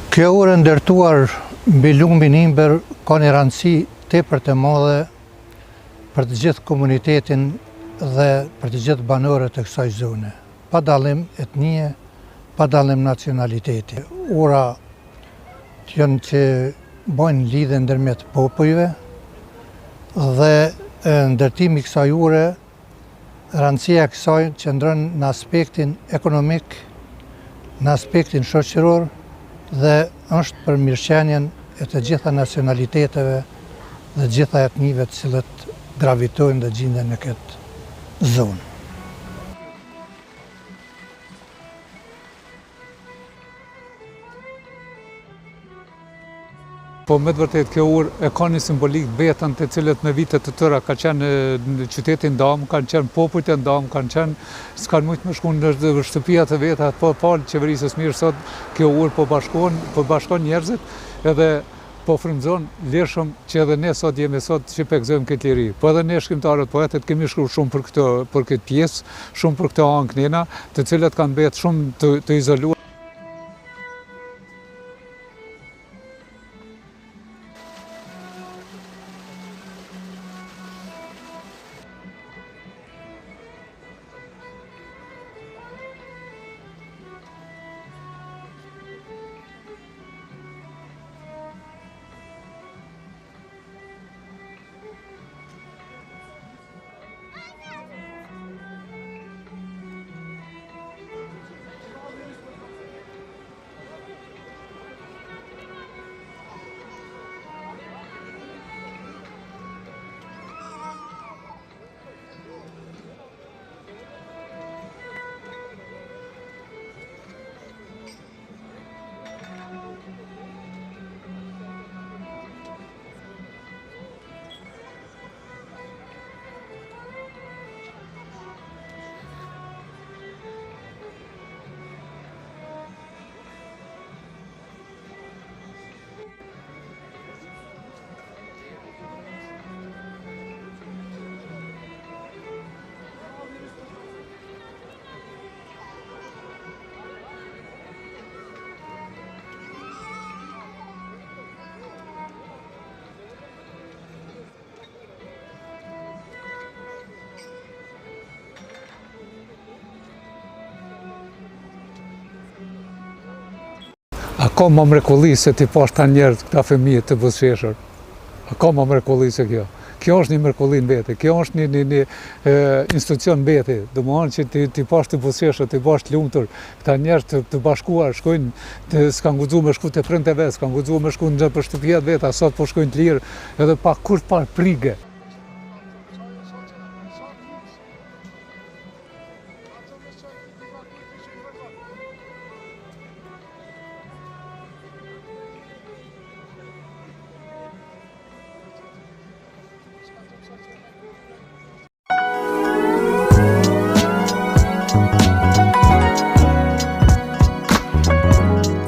Kjo urë ndërtuar mbi lumbin imber ka një rëndësi tepër të madhe për të gjithë komunitetin dhe për të gjithë banorët e kësaj zone, pa dallim etnie, pa dallim nacionaliteti. Ura janë që bojnë lidhje ndërmjet popujve dhe ndërtimi i kësaj ure, rëndësia e kësaj qëndron në aspektin ekonomik, në aspektin shoqëror dhe është për mirëqenien e të gjitha nacionaliteteve dhe gjitha etnive të cilët gravitojnë dhe gjenden në këtë zonë. Po me të vërtet kjo urë e ka një simbolik vetën të cilët me vitet të tëra ka qenë në qytetin Dam, kanë qenë popujt e Dam, kanë qenë, s'kanë mujtë me shku në shtëpia të veta, po falë qeverisës mirë sot, kjo urë po bashkon njerëzit edhe po frymëzon lirshëm që edhe ne sot jemi sot që pekzojmë këtë liri. Po edhe ne shkrimtarët poetët kemi shkruar shumë për këtë pjesë, shumë për këto ankë nena, të cilët kanë betë shumë të izoluar. A ka më mrekulli se ti pash ta njerët këta fëmijët të buzëqeshur? A ka më mrekulli se kjo? Kjo është një mrekulli në vete, kjo është një institucion në vete, do më anë që ti pash të buzëqeshur, ti pash të lumtur, këta njerët të bashkuar, shkojnë, s'kan guxuar me shku të prindëve, s'kan guxuar me shku në për shtëpijat veta, sot po shkojnë të lirë, edhe pa kur të parë prige.